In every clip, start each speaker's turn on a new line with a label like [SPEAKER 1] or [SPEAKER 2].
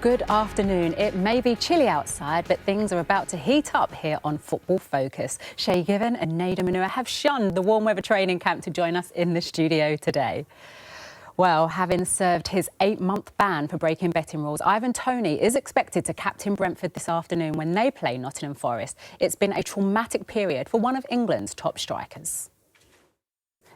[SPEAKER 1] Good afternoon. It may be chilly outside, but things are about to heat up here on Football Focus. Shay Given and Nader Manua have shunned the warm weather training camp to join us in the studio today. Well, having served his 8-month ban for breaking betting rules, Ivan Toney is expected to captain Brentford this afternoon when they play Nottingham Forest. It's been a traumatic period for one of England's top strikers.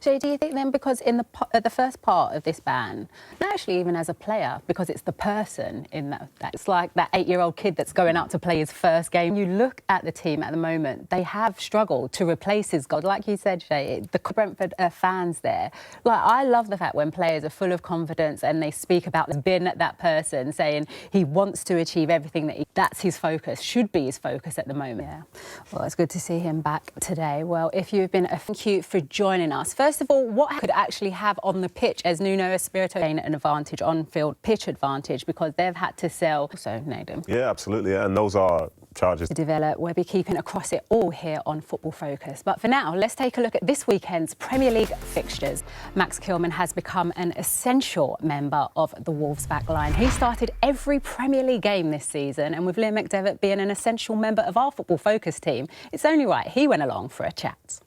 [SPEAKER 1] Shay, do you think then, because in the first part of this ban, not actually even as a player, because it's the person in that it's like that 8-year-old kid that's going out to play his first game. You look at the team at the moment, they have struggled to replace his God. Like you said, Shay, the Brentford fans there. Like, I love the fact when players are full of confidence and they speak about being that person, saying he wants to achieve everything that's his focus, should be his focus at the moment. Yeah. Well, it's good to see him back today. Well, if you've been, thank you for joining us. First of all, what could actually have on the pitch as Nuno Espirito gain an advantage, on-field pitch advantage, because they've had to sell. So, Nader.
[SPEAKER 2] Yeah, absolutely. And those are charges
[SPEAKER 1] to develop. We'll be keeping across it all here on Football Focus. But for now, let's take a look at this weekend's Premier League fixtures. Max Kilman has become an essential member of the Wolves backline. He started every Premier League game this season, and with Liam McDevitt being an essential member of our Football Focus team, it's only right he went along for a chat.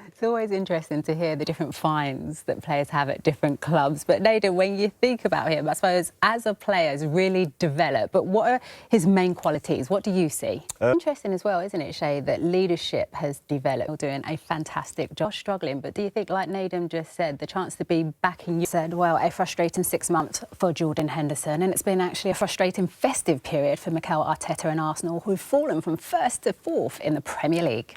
[SPEAKER 1] It's always interesting to hear the different fines that players have at different clubs. But Nader, when you think about him, I suppose as a player, has really developed. But what are his main qualities? What do you see? Interesting as well, isn't it, Shay, that leadership has developed. You're doing a fantastic job, struggling. But do you think, like Nader just said, the chance to be backing you said, well, a frustrating 6 months for Jordan Henderson, and it's been actually a frustrating festive period for Mikel Arteta and Arsenal, who've fallen from 1st to 4th in the Premier League.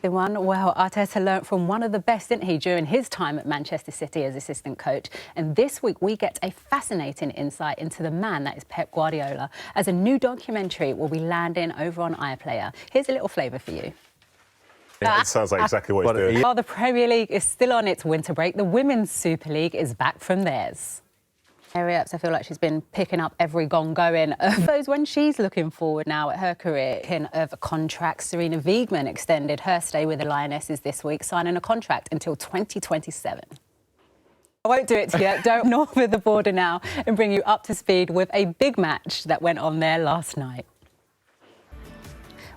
[SPEAKER 1] Well, Arteta learnt from one of the best, didn't he, during his time at Manchester City as assistant coach. And this week we get a fascinating insight into the man that is Pep Guardiola, as a new documentary will be landing over on iPlayer. Here's a little flavour for you.
[SPEAKER 2] Yeah, it sounds like exactly what he's doing.
[SPEAKER 1] While the Premier League is still on its winter break, the Women's Super League is back from theirs. I feel like she's been picking up every gong going. I suppose when she's looking forward now at her career of a contract, Serena Wiegmann extended her stay with the Lionesses this week, signing a contract until 2027. I won't do it to you. Don't north of the border now and bring you up to speed with a big match that went on there last night.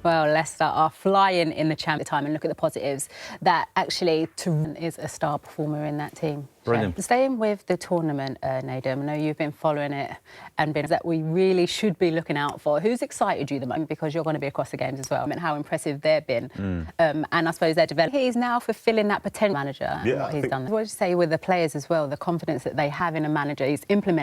[SPEAKER 1] Well, Leicester are flying in the Champions time, and look at the positives. That actually Turan is a star performer in that team.
[SPEAKER 3] Brilliant.
[SPEAKER 1] So, staying with the tournament, Nader, I know you've been following it and been that we really should be looking out for. Who's excited you the most? Because you're going to be across the games as well. I mean, how impressive they've been. And I suppose they're developing. He's now fulfilling that potential manager and what he's done. What would you say with the players as well, the confidence that they have in a manager? He's implementing